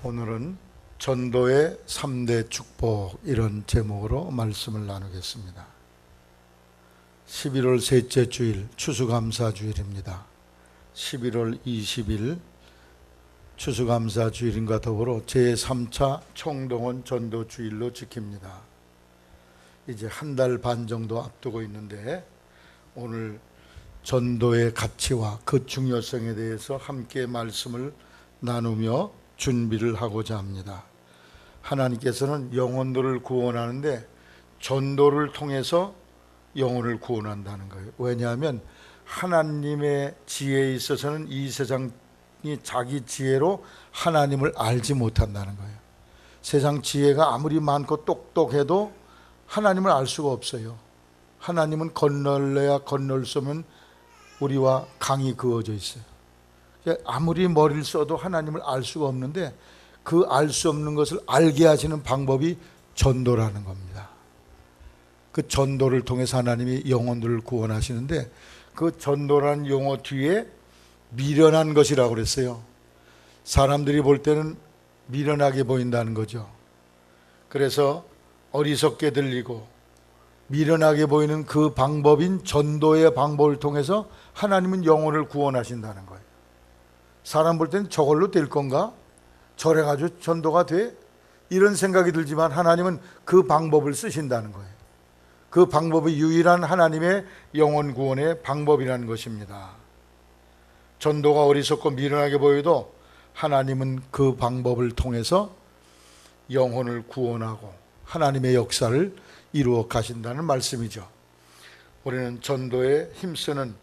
오늘은 전도의 3대 축복 이런 제목으로 말씀을 나누겠습니다. 11월 셋째 주일 추수감사주일입니다. 11월 20일 추수감사주일과 더불어 제3차 총동원 전도주일로 지킵니다. 이제 한 달 반 정도 앞두고 있는데 오늘 전도의 가치와 그 중요성에 대해서 함께 말씀을 나누며 준비를 하고자 합니다. 하나님께서는 영혼들을 구원하는데 전도를 통해서 영혼을 구원한다는 거예요. 왜냐하면 하나님의 지혜에 있어서는 이 세상이 자기 지혜로 하나님을 알지 못한다는 거예요. 세상 지혜가 아무리 많고 똑똑해도 하나님을 알 수가 없어요. 하나님은 건널래야 건널 수 없는 우리와 강이 그어져 있어요. 아무리 머리를 써도 하나님을 알 수가 없는데 그 알 수 없는 것을 알게 하시는 방법이 전도라는 겁니다. 그 전도를 통해서 하나님이 영혼들을 구원하시는데 그 전도라는 용어 뒤에 미련한 것이라고 그랬어요. 사람들이 볼 때는 미련하게 보인다는 거죠. 그래서 어리석게 들리고 미련하게 보이는 그 방법인 전도의 방법을 통해서 하나님은 영혼을 구원하신다는 거예요. 사람 볼 때는 저걸로 될 건가? 저래가지고 전도가 돼? 이런 생각이 들지만 하나님은 그 방법을 쓰신다는 거예요. 그 방법이 유일한 하나님의 영혼 구원의 방법이라는 것입니다. 전도가 어리석고 미련하게 보여도 하나님은 그 방법을 통해서 영혼을 구원하고 하나님의 역사를 이루어 가신다는 말씀이죠. 우리는 전도에 힘쓰는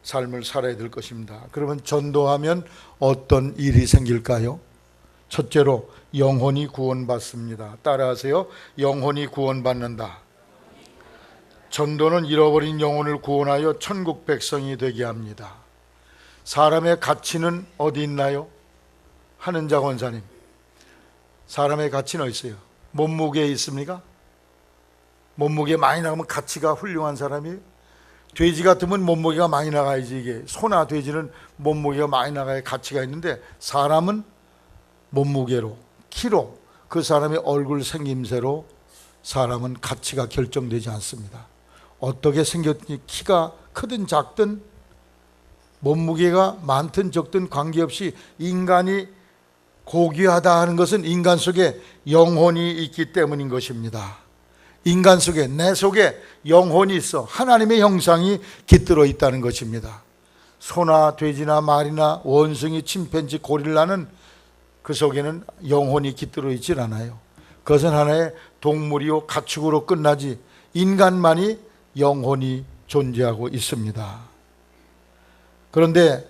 삶을 살아야 될 것입니다. 그러면 전도하면 어떤 일이 생길까요? 첫째로 영혼이 구원받습니다. 따라하세요. 영혼이 구원받는다. 전도는 잃어버린 영혼을 구원하여 천국 백성이 되게 합니다. 사람의 가치는 어디 있나요? 한은자 권사님, 사람의 가치는 어디 있어요? 몸무게에 있습니까? 몸무게 많이 나가면 가치가 훌륭한 사람이에요? 돼지 같으면 몸무게가 많이 나가야지. 이게 소나 돼지는 몸무게가 많이 나가야 가치가 있는데 사람은 몸무게로, 키로, 그 사람의 얼굴 생김새로 사람은 가치가 결정되지 않습니다. 어떻게 생겼든지 키가 크든 작든 몸무게가 많든 적든 관계없이 인간이 고귀하다 하는 것은 인간 속에 영혼이 있기 때문인 것입니다. 인간 속에, 내 속에 영혼이 있어 하나님의 형상이 깃들어 있다는 것입니다. 소나 돼지나 말이나 원숭이, 침팬지, 고릴라는 그 속에는 영혼이 깃들어 있질 않아요. 그것은 하나의 동물이요 가축으로 끝나지 인간만이 영혼이 존재하고 있습니다. 그런데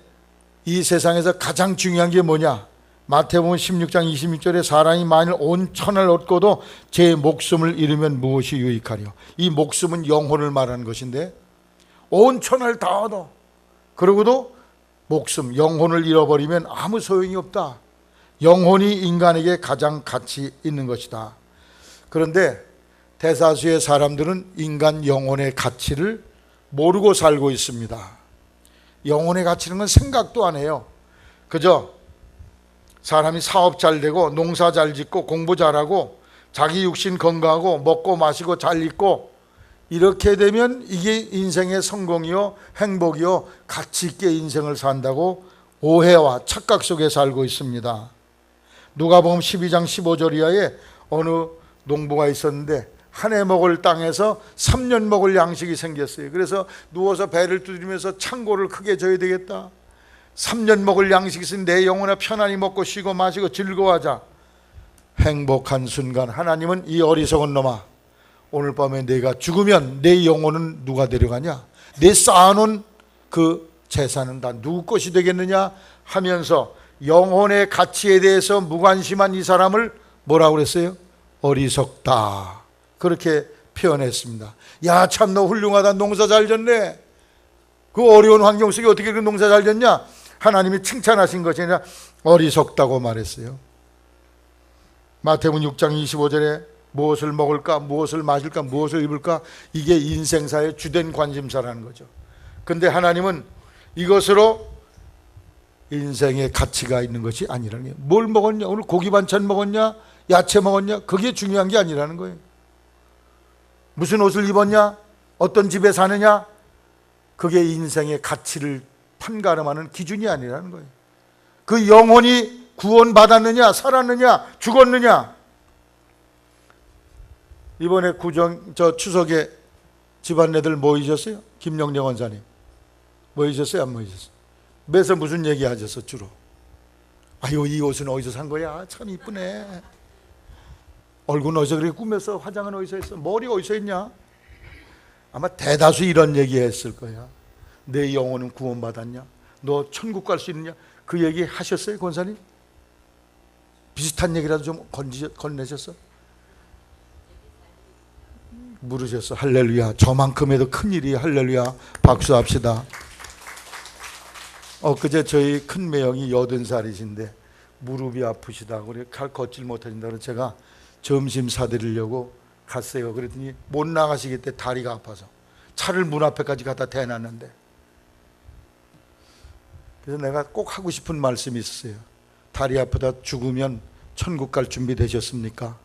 이 세상에서 가장 중요한 게 뭐냐? 마태복음 16장 26절에 사람이 만일 온 천을 얻고도 제 목숨을 잃으면 무엇이 유익하리요? 이 목숨은 영혼을 말하는 것인데 온 천을 다 얻어 그러고도 목숨, 영혼을 잃어버리면 아무 소용이 없다. 영혼이 인간에게 가장 가치 있는 것이다. 그런데 대다수의 사람들은 인간 영혼의 가치를 모르고 살고 있습니다. 영혼의 가치는 건 생각도 안 해요. 그저 사람이 사업 잘 되고 농사 잘 짓고 공부 잘하고 자기 육신 건강하고 먹고 마시고 잘 있고 이렇게 되면 이게 인생의 성공이요 행복이요 가치 있게 인생을 산다고 오해와 착각 속에 살고 있습니다. 누가복음 12장 15절 이하에 어느 농부가 있었는데 한 해 먹을 땅에서 3년 먹을 양식이 생겼어요. 그래서 누워서 배를 두드리면서 창고를 크게 져야 되겠다. 3년 먹을 양식이 있으니 내 영혼아 편안히 먹고 쉬고 마시고 즐거워하자. 행복한 순간 하나님은 이 어리석은 놈아, 오늘 밤에 내가 죽으면 내 영혼은 누가 데려가냐? 내 쌓아놓은 그 재산은 다 누구 것이 되겠느냐 하면서 영혼의 가치에 대해서 무관심한 이 사람을 뭐라고 그랬어요? 어리석다, 그렇게 표현했습니다. 야, 참 너 훌륭하다. 농사 잘 졌네. 그 어려운 환경 속에 어떻게 그 농사 잘 졌냐? 하나님이 칭찬하신 것이 아니라 어리석다고 말했어요. 마태복음 6장 25절에 무엇을 먹을까, 무엇을 마실까, 무엇을 입을까, 이게 인생사의 주된 관심사라는 거죠. 근데 하나님은 이것으로 인생에 가치가 있는 것이 아니라는 거예요. 뭘 먹었냐? 오늘 고기 반찬 먹었냐? 야채 먹었냐? 그게 중요한 게 아니라는 거예요. 무슨 옷을 입었냐? 어떤 집에 사느냐? 그게 인생의 가치를 판가름하는 기준이 아니라는 거예요. 그 영혼이 구원받았느냐, 살았느냐, 죽었느냐. 이번에 추석에 집안내들 모이셨어요? 김영령 원사님 모이셨어요? 안 모이셨어요? 매서 무슨 얘기 하셨어 주로? 아유, 이 옷은 어디서 산 거야? 참 이쁘네. 얼굴은 어디서 그렇게 꾸몄어? 화장은 어디서 했어? 머리 어디서 했냐? 아마 대다수 이런 얘기 했을 거야. 내 영혼은 구원받았냐? 너 천국 갈 수 있느냐? 그 얘기 하셨어요, 권사님? 비슷한 얘기라도 좀 건네셨어? 물으셨어. 할렐루야. 저만큼에도 큰일이 할렐루야. 박수합시다. 그제 저희 큰 매형이 80살이신데 무릎이 아프시다고 그래 걷질 못하신다고 제가 점심 사드리려고 갔어요. 그랬더니 못 나가시겠대. 다리가 아파서. 차를 문 앞에까지 갖다 대놨는데, 그래서 내가 꼭 하고 싶은 말씀이 있었어요. 다리 아프다 죽으면 천국 갈 준비 되셨습니까?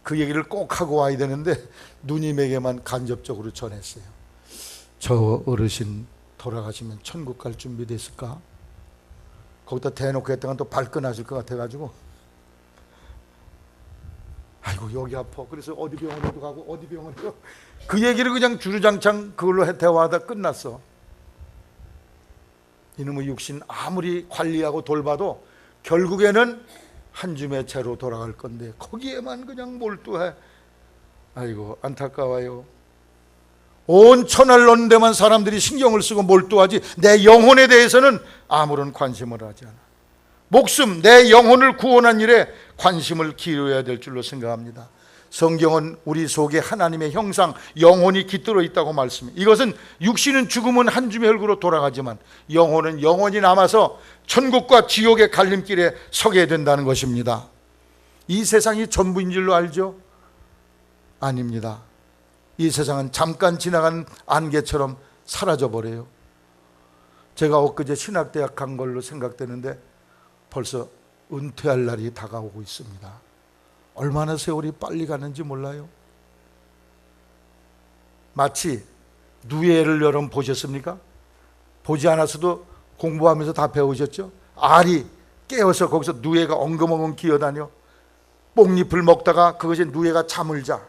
그 얘기를 꼭 하고 와야 되는데 누님에게만 간접적으로 전했어요. 저 어르신 돌아가시면 천국 갈 준비 됐을까? 거기다 대놓고 했다가 또 발끈하실 것 같아가지고, 아이고 여기 아파. 그래서 어디 병원에도 가고 어디 병원에도 가고, 그 얘기를 그냥 주르장창 그걸로 대화하다 끝났어. 이놈의 육신 아무리 관리하고 돌봐도 결국에는 한 줌의 채로 돌아갈 건데 거기에만 그냥 몰두해. 아이고 안타까워요. 온 천하를 놓는 데만 사람들이 신경을 쓰고 몰두하지 내 영혼에 대해서는 아무런 관심을 하지 않아. 목숨, 내 영혼을 구원한 일에 관심을 기울여야 될 줄로 생각합니다. 성경은 우리 속에 하나님의 형상, 영혼이 깃들어 있다고 말씀해요. 이것은 육신은 죽으면 한 줌의 흙으로 돌아가지만 영혼은 영원히 남아서 천국과 지옥의 갈림길에 서게 된다는 것입니다. 이 세상이 전부인 줄로 알죠? 아닙니다. 이 세상은 잠깐 지나간 안개처럼 사라져버려요. 제가 엊그제 신학대학 간 걸로 생각되는데 벌써 은퇴할 날이 다가오고 있습니다. 얼마나 세월이 빨리 가는지 몰라요. 마치 누에를 여러분 보셨습니까? 보지 않았어도 공부하면서 다 배우셨죠? 알이 깨어서 거기서 누에가 엉금엉금 기어다녀 뽕잎을 먹다가 그것에 누에가 잠을 자.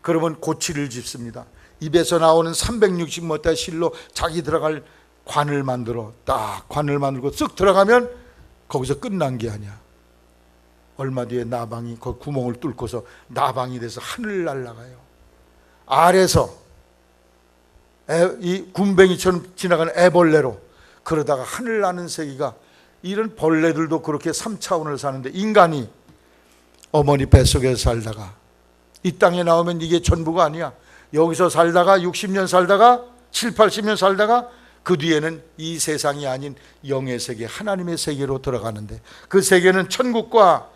그러면 고치를 집습니다. 입에서 나오는 360m 실로 자기 들어갈 관을 만들어 딱 관을 만들고 쓱 들어가면 거기서 끝난 게 아니야. 얼마 뒤에 나방이 그 구멍을 뚫고서 나방이 돼서 하늘을 날아가요. 알에서 이 군뱅이처럼 지나가는 애벌레로, 그러다가 하늘 나는 새끼가, 이런 벌레들도 그렇게 3차원을 사는데 인간이 어머니 뱃속에서 살다가 이 땅에 나오면 이게 전부가 아니야. 여기서 살다가 60년 살다가 7, 80년 살다가 그 뒤에는 이 세상이 아닌 영의 세계, 하나님의 세계로 들어가는데 그 세계는 천국과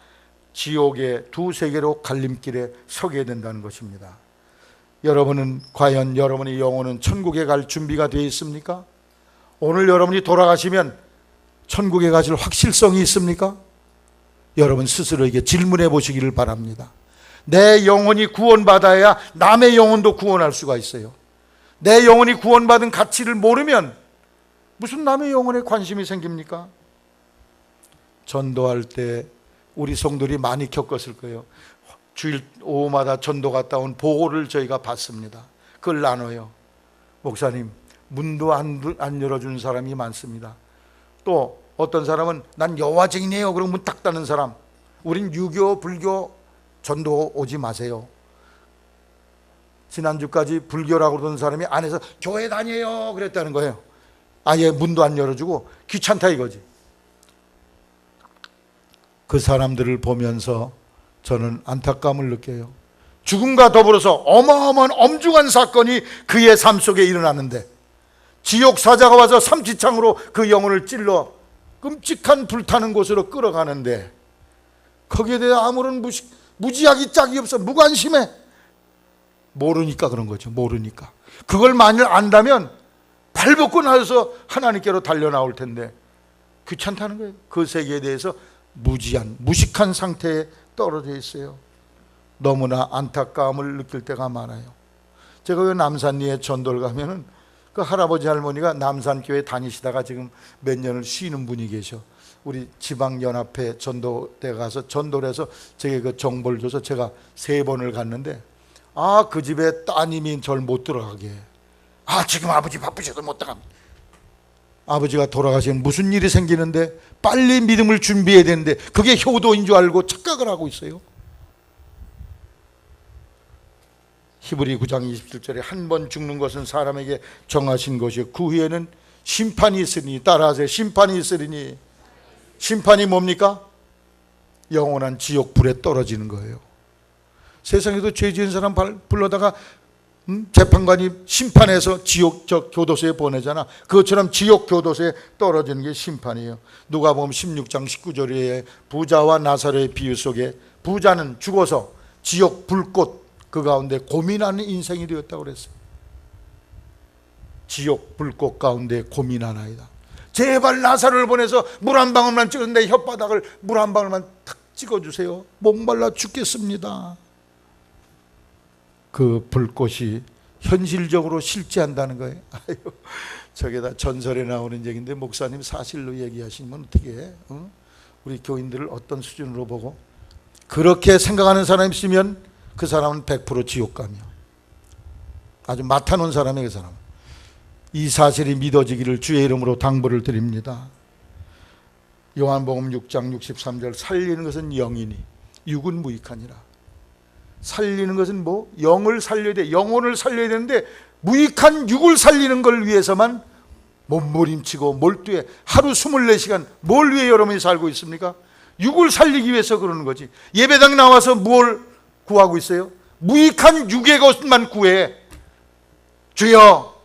지옥의 두 세계로 갈림길에 서게 된다는 것입니다. 여러분은 과연 여러분의 영혼은 천국에 갈 준비가 되어 있습니까? 오늘 여러분이 돌아가시면 천국에 가실 확실성이 있습니까? 여러분 스스로에게 질문해 보시기를 바랍니다. 내 영혼이 구원받아야 남의 영혼도 구원할 수가 있어요. 내 영혼이 구원받은 가치를 모르면 무슨 남의 영혼에 관심이 생깁니까? 전도할 때 우리 성도들이 많이 겪었을 거예요. 주일 오후마다 전도 갔다 온 보고를 저희가 받습니다. 그걸 나눠요. 목사님, 문도 안 열어주는 사람이 많습니다. 또 어떤 사람은 난 여화쟁이네요. 그러고 문 딱 닫는 사람. 우린 유교, 불교 전도 오지 마세요. 지난주까지 불교라고 그러던 사람이 안에서 교회 다녀요 그랬다는 거예요. 아예 문도 안 열어주고 귀찮다 이거지. 그 사람들을 보면서 저는 안타까움을 느껴요. 죽음과 더불어서 어마어마한 엄중한 사건이 그의 삶 속에 일어나는데 지옥 사자가 와서 삼지창으로 그 영혼을 찔러 끔찍한 불타는 곳으로 끌어가는데 거기에 대해 아무런 무지하기 짝이 없어. 무관심해. 모르니까 그런 거죠. 모르니까. 그걸 만일 안다면 발벗고 나서 하나님께로 달려 나올 텐데 귀찮다는 거예요. 그 세계에 대해서 무식한 상태에 떨어져 있어요. 너무나 안타까움을 느낄 때가 많아요. 제가 그 남산리에 전도를 가면은 그 할아버지 할머니가 남산교회 다니시다가 지금 몇 년을 쉬는 분이 계셔. 우리 지방연합회 전도대 가서 전도를 해서 제게 그 정보를 줘서 제가 3번을 갔는데, 그 집에 따님이 절 못 들어가게 해. 지금 아버지 바쁘셔서 못 들어갑니다. 아버지가 돌아가시면 무슨 일이 생기는데 빨리 믿음을 준비해야 되는데 그게 효도인 줄 알고 착각을 하고 있어요. 히브리 9장 27절에 한 번 죽는 것은 사람에게 정하신 것이요 그 후에는 심판이 있으니, 따라하세요. 심판이 있으리니. 심판이 뭡니까? 영원한 지옥 불에 떨어지는 거예요. 세상에도 죄 지은 사람 불러다가 재판관이 심판해서 지옥 교도소에 보내잖아. 그것처럼 지옥 교도소에 떨어지는 게 심판이에요. 누가복음 16장 19절에 부자와 나사로의 비유 속에 부자는 죽어서 지옥 불꽃 그 가운데 고민하는 인생이 되었다고 그랬어요. 지옥 불꽃 가운데 고민하나이다. 제발 나사로를 보내서 물 한 방울만 찍었는데 혓바닥을 물 한 방울만 탁 찍어주세요. 목말라 죽겠습니다. 그 불꽃이 현실적으로 실제한다는 거예요. 저게 다 전설에 나오는 얘기인데 목사님 사실로 얘기하시면 어떻게 해? 우리 교인들을 어떤 수준으로 보고 그렇게 생각하는 사람이 있으면 그 사람은 100% 지옥감이야. 아주 맡아놓은 사람이에요. 그 사람은. 이 사실이 믿어지기를 주의 이름으로 당부를 드립니다. 요한복음 6장 63절 살리는 것은 영이니 육은 무익하니라. 살리는 것은 뭐? 영을 살려야 돼. 영혼을 살려야 되는데 무익한 육을 살리는 걸 위해서만 몸부림치고 몰두해 하루 24시간 뭘 위해 여러분이 살고 있습니까? 육을 살리기 위해서 그러는 거지. 예배당 나와서 뭘 구하고 있어요? 무익한 육의 것만 구해. 주여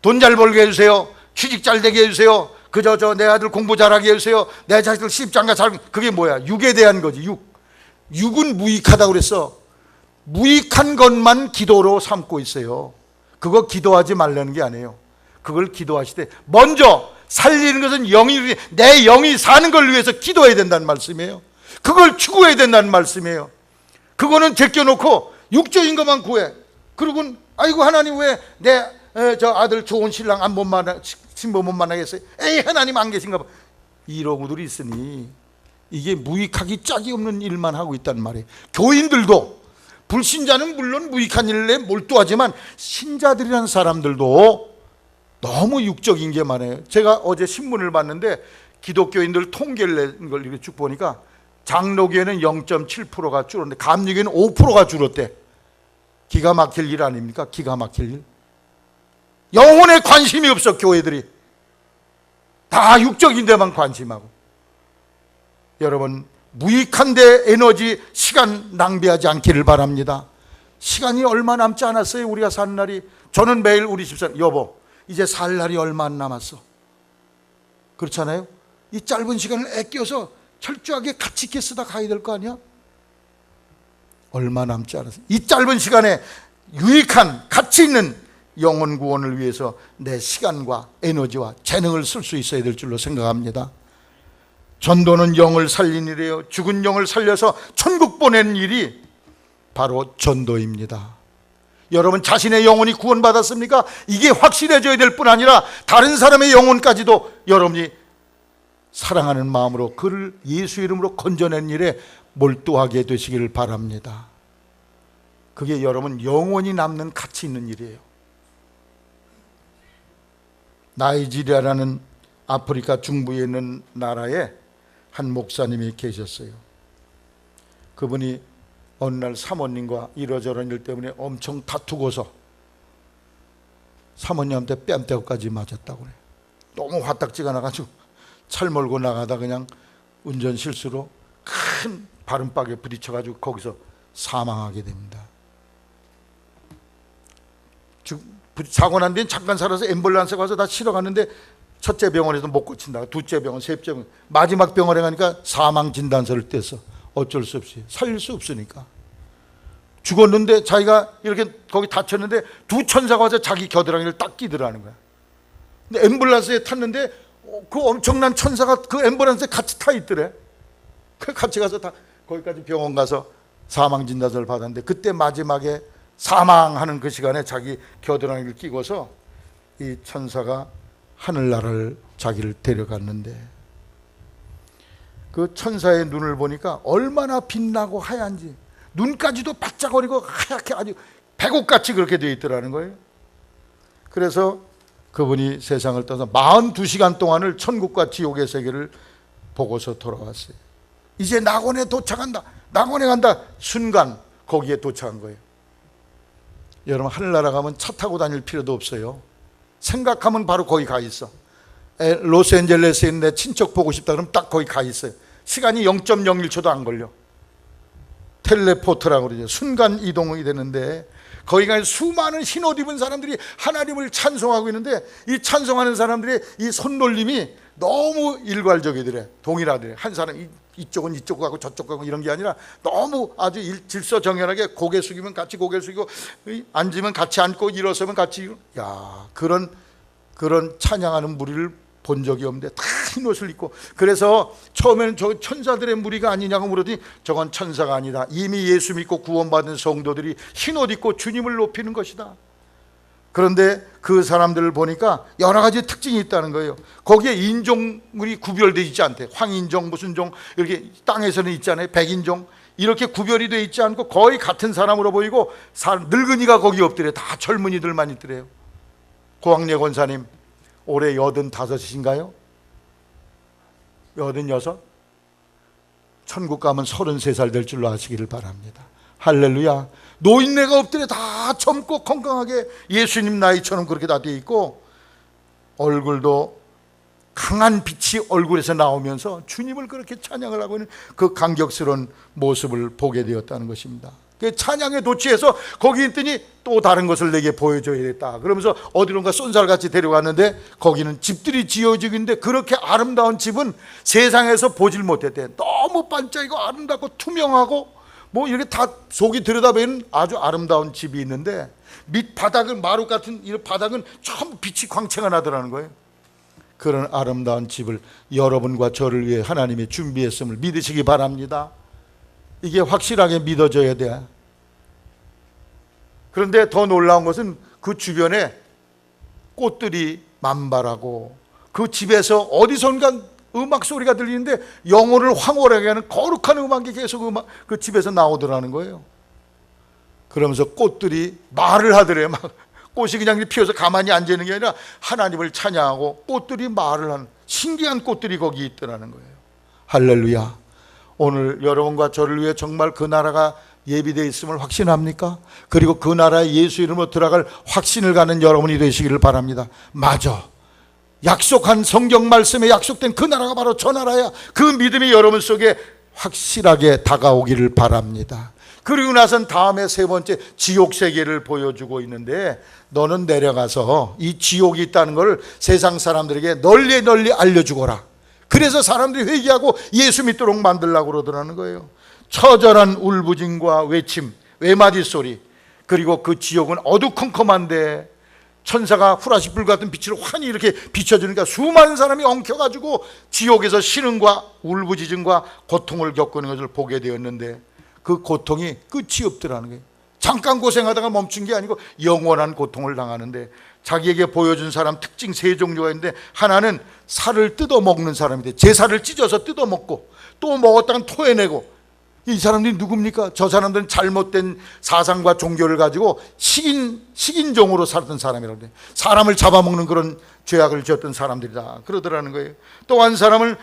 돈 잘 벌게 해주세요. 취직 잘 되게 해주세요. 그저 내 아들 공부 잘하게 해주세요. 내 자식들 시집장가 잘. 그게 뭐야? 육에 대한 거지. 육은 무익하다고 그랬어. 무익한 것만 기도로 삼고 있어요. 그거 기도하지 말라는 게 아니에요. 그걸 기도하시되 먼저 살리는 것은 영이, 내 영이 사는 걸 위해서 기도해야 된다는 말씀이에요. 그걸 추구해야 된다는 말씀이에요. 그거는 제껴놓고 육적인 것만 구해. 그리고 아이고 하나님 왜 내 저 아들 좋은 신랑 신부 못 만나겠어요? 에이 하나님 안 계신가 봐. 이러고들이 있으니 이게 무익하기 짝이 없는 일만 하고 있단 말이에요. 교인들도 불신자는 물론 무익한 일에 몰두하지만 신자들이라는 사람들도 너무 육적인 게 많아요. 제가 어제 신문을 봤는데 기독교인들 통계를 낸 걸 이렇게 쭉 보니까 장로교회는 0.7%가 줄었는데 감리교회는 5%가 줄었대. 기가 막힐 일 아닙니까? 기가 막힐 일. 영혼에 관심이 없어. 교회들이 다 육적인 데만 관심하고. 여러분 무익한 데 에너지 시간 낭비하지 않기를 바랍니다. 시간이 얼마 남지 않았어요. 우리가 사는 날이. 저는 매일 우리 집사람 여보 이제 살 날이 얼마 안 남았어. 그렇잖아요. 이 짧은 시간을 아껴서 철저하게 가치 있게 쓰다 가야 될 거 아니야? 얼마 남지 않았어. 이 짧은 시간에 유익한 가치 있는 영혼 구원을 위해서 내 시간과 에너지와 재능을 쓸 수 있어야 될 줄로 생각합니다. 전도는 영을 살린 일이에요. 죽은 영을 살려서 천국 보내는 일이 바로 전도입니다. 여러분 자신의 영혼이 구원받았습니까? 이게 확실해져야 될 뿐 아니라 다른 사람의 영혼까지도 여러분이 사랑하는 마음으로 그를 예수 이름으로 건져낸 일에 몰두하게 되시기를 바랍니다. 그게 여러분 영원히 남는 가치 있는 일이에요. 나이지리아라는 아프리카 중부에 있는 나라에 한 목사님이 계셨어요. 그분이 어느 날 사모님과 이러저런 일 때문에 엄청 다투고서 사모님한테 뺨때기까지 맞았다고 그래요. 너무 화딱지가 나가지고 차를 몰고 나가다 그냥 운전 실수로 큰 바른박에 부딪혀가지고 거기서 사망하게 됩니다. 사고 난 뒤엔 잠깐 살아서 앰뷸런스에 가서 다 실어갔는데 첫째 병원에서 못 고친다가 둘째 병원, 셋째 병원, 마지막 병원에 가니까 사망 진단서를 떼서 어쩔 수 없이 살릴 수 없으니까 죽었는데 자기가 이렇게 거기 다쳤는데 두 천사가 와서 자기 겨드랑이를 딱 끼더라는 거야. 근데 앰뷸런스에 탔는데 그 엄청난 천사가 그 앰뷸런스에 같이 타 있더래. 그 같이 가서 다 거기까지 병원 가서 사망 진단서를 받았는데, 그때 마지막에 사망하는 그 시간에 자기 겨드랑이를 끼고서 이 천사가 하늘나라를 자기를 데려갔는데, 그 천사의 눈을 보니까 얼마나 빛나고 하얀지, 눈까지도 반짝거리고 하얗게 아주 백옥같이 그렇게 되어 있더라는 거예요. 그래서 그분이 세상을 떠서 42시간 동안을 천국과 지옥의 세계를 보고서 돌아왔어요. 이제 낙원에 도착한다, 낙원에 간다 순간 거기에 도착한 거예요. 여러분, 하늘나라 가면 차 타고 다닐 필요도 없어요. 생각하면 바로 거기 가 있어. 로스앤젤레스에 있는 내 친척 보고 싶다 그러면 딱 거기 가 있어요. 시간이 0.01초도 안 걸려. 텔레포트라고 그러죠. 순간 이동이 되는데, 거기 가서 수많은 흰옷 입은 사람들이 하나님을 찬송하고 있는데, 이 찬송하는 사람들의 이 손놀림이 너무 일괄적이더래. 동일하더래. 한 사람 이쪽은 이쪽 가고 저쪽 가고 이런 게 아니라 너무 아주 질서정연하게 고개 숙이면 같이 고개 숙이고, 앉으면 같이 앉고, 일어서면 같이. 야, 그런 찬양하는 무리를 본 적이 없는데 다 흰옷을 입고. 그래서 처음에는 저 천사들의 무리가 아니냐고 물었더니 저건 천사가 아니다, 이미 예수 믿고 구원받은 성도들이 흰옷 입고 주님을 높이는 것이다. 그런데 그 사람들을 보니까 여러 가지 특징이 있다는 거예요. 거기에 인종이 구별되어 있지 않대. 황인종 무슨 종 이렇게 땅에서는 있잖아요. 백인종 이렇게 구별이 되어 있지 않고 거의 같은 사람으로 보이고, 늙은이가 거기 없더래요. 다 젊은이들만 있더래요. 고학래 권사님 올해 85이신가요? 86? 천국 가면 33살 될 줄로 아시기를 바랍니다. 할렐루야. 노인네가 없더래. 다 젊고 건강하게 예수님 나이처럼 그렇게 다 되어 있고, 얼굴도 강한 빛이 얼굴에서 나오면서 주님을 그렇게 찬양을 하고 있는 그 감격스러운 모습을 보게 되었다는 것입니다. 그 찬양에 도취해서 거기 있더니 또 다른 것을 내게 보여줘야겠다 그러면서 어디론가 쏜살같이 데려갔는데, 거기는 집들이 지어지고 있는데 그렇게 아름다운 집은 세상에서 보질 못했대. 너무 반짝이고 아름답고 투명하고 뭐 이렇게 다 속이 들여다보면 아주 아름다운 집이 있는데, 밑바닥은 마루 같은 이 바닥은 전부 빛이 광채가 나더라는 거예요. 그런 아름다운 집을 여러분과 저를 위해 하나님이 준비했음을 믿으시기 바랍니다. 이게 확실하게 믿어져야 돼. 그런데 더 놀라운 것은 그 주변에 꽃들이 만발하고, 그 집에서 어디선가 음악 소리가 들리는데 영혼을 황홀하게 하는 거룩한 음악이 계속 그 집에서 나오더라는 거예요. 그러면서 꽃들이 말을 하더래요. 막 꽃이 그냥 피어서 가만히 앉아 있는 게 아니라 하나님을 찬양하고 꽃들이 말을 하는 신기한 꽃들이 거기 있더라는 거예요. 할렐루야. 오늘 여러분과 저를 위해 정말 그 나라가 예비되어 있음을 확신합니까? 그리고 그 나라에 예수 이름으로 들어갈 확신을 가는 여러분이 되시기를 바랍니다. 맞아, 약속한 성경 말씀에 약속된 그 나라가 바로 저 나라야. 그 믿음이 여러분 속에 확실하게 다가오기를 바랍니다. 그리고 나선 다음에 세 번째 지옥 세계를 보여주고 있는데, 너는 내려가서 이 지옥이 있다는 걸 세상 사람들에게 널리 널리 알려주거라. 그래서 사람들이 회개하고 예수 믿도록 만들려고 그러더라는 거예요. 처절한 울부짖과 외침, 외마디 소리, 그리고 그 지옥은 어두컴컴한데 천사가 후라시 불 같은 빛으로 환히 이렇게 비춰주니까 수많은 사람이 엉켜가지고 지옥에서 신음과 울부짖음과 고통을 겪는 것을 보게 되었는데, 그 고통이 끝이 없더라는 거예요. 잠깐 고생하다가 멈춘 게 아니고 영원한 고통을 당하는데, 자기에게 보여준 사람 특징 세 종류가 있는데, 하나는 살을 뜯어먹는 사람인데 제 살을 찢어서 뜯어먹고, 또 먹었다간 토해내고. 이 사람들이 누굽니까? 저 사람들은 잘못된 사상과 종교를 가지고 식인종으로 살던 사람이라고 해요. 사람을 잡아먹는 그런 죄악을 지었던 사람들이다 그러더라는 거예요. 또 한 사람은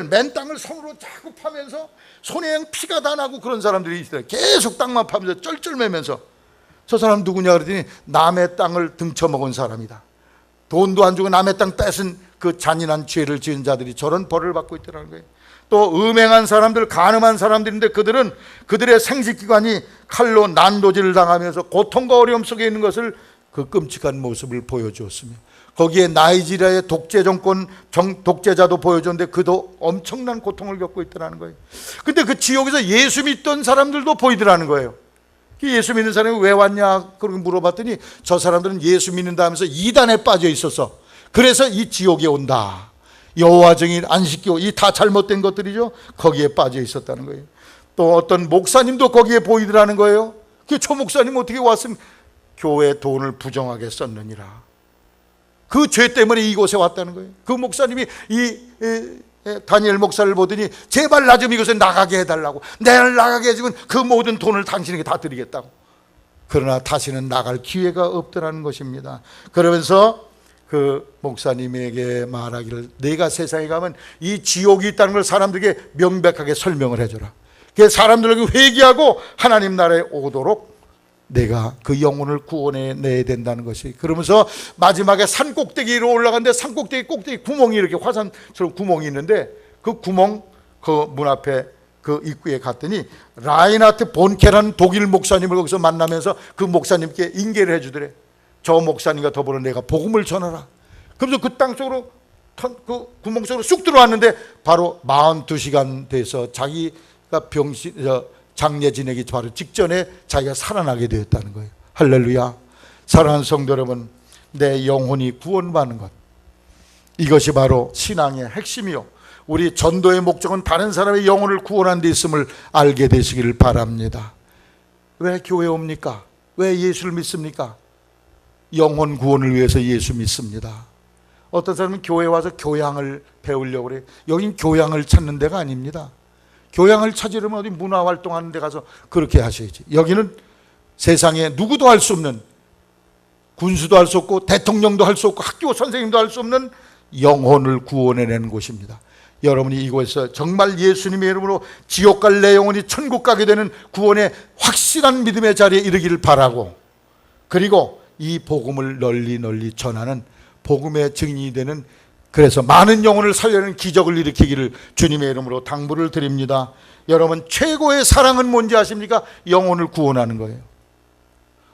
맨 땅을 손으로 자꾸 파면서 손에 그냥 피가 다 나고 그런 사람들이 있어요. 계속 땅만 파면서 쩔쩔매면서. 저 사람 누구냐 그랬더니 남의 땅을 등쳐먹은 사람이다. 돈도 안 주고 남의 땅 뺏은 그 잔인한 죄를 지은 자들이 저런 벌을 받고 있더라는 거예요. 또 음행한 사람들, 간음한 사람들인데 그들은 그들의 생식기관이 칼로 난도질을 당하면서 고통과 어려움 속에 있는 것을, 그 끔찍한 모습을 보여주었으며, 거기에 나이지리아의 독재 정권 독재자도 보여줬는데 그도 엄청난 고통을 겪고 있더라는 거예요. 근데 그 지옥에서 예수 믿던 사람들도 보이더라는 거예요. 예수 믿는 사람이 왜 왔냐 그렇게 물어봤더니, 저 사람들은 예수 믿는다 하면서 이단에 빠져 있어서 그래서 이 지옥에 온다. 여호와 증인, 안식교, 이 다 잘못된 것들이죠. 거기에 빠져 있었다는 거예요. 또 어떤 목사님도 거기에 보이더라는 거예요. 그 초목사님 어떻게 왔으면 교회 돈을 부정하게 썼느니라. 그 죄 때문에 이곳에 왔다는 거예요. 그 목사님이 다니엘 목사를 보더니 제발 나 좀 이곳에 나가게 해달라고, 내가 나가게 해주면 그 모든 돈을 당신에게 다 드리겠다고. 그러나 다시는 나갈 기회가 없더라는 것입니다. 그러면서 그 목사님에게 말하기를, 내가 세상에 가면 이 지옥이 있다는 걸 사람들에게 명백하게 설명을 해줘라. 그 사람들에게 회개하고 하나님 나라에 오도록 내가 그 영혼을 구원해 내야 된다는 것이. 그러면서 마지막에 산 꼭대기로 올라갔는데 산 꼭대기 구멍이, 이렇게 화산처럼 구멍이 있는데 그 구멍, 그 문 앞에 그 입구에 갔더니 라인하트 본케라는 독일 목사님을 거기서 만나면서 그 목사님께 인계를 해주더래. 저 목사님과 더불어 내가 복음을 전하라. 그래서 그 땅 속으로, 그 구멍 속으로 쑥 들어왔는데 바로 42시간 돼서 자기가 장례 지내기 바로 직전에 자기가 살아나게 되었다는 거예요. 할렐루야. 사랑하는 성도 여러분, 내 영혼이 구원받는 것, 이것이 바로 신앙의 핵심이요, 우리 전도의 목적은 다른 사람의 영혼을 구원하는 데 있음을 알게 되시기를 바랍니다. 왜 교회에 옵니까? 왜 예수를 믿습니까? 영혼 구원을 위해서 예수 믿습니다. 어떤 사람은 교회에 와서 교양을 배우려고 그래요. 여긴 교양을 찾는 데가 아닙니다. 교양을 찾으려면 어디 문화활동하는 데 가서 그렇게 하셔야지. 여기는 세상에 누구도 할 수 없는, 군수도 할 수 없고 대통령도 할 수 없고 학교 선생님도 할 수 없는 영혼을 구원해내는 곳입니다. 여러분이 이곳에서 정말 예수님의 이름으로 지옥 갈 내 영혼이 천국 가게 되는 구원의 확실한 믿음의 자리에 이르기를 바라고, 그리고 이 복음을 널리 전하는 복음의 증인이 되는, 그래서 많은 영혼을 살려내는 기적을 일으키기를 주님의 이름으로 당부를 드립니다. 여러분, 최고의 사랑은 뭔지 아십니까? 영혼을 구원하는 거예요.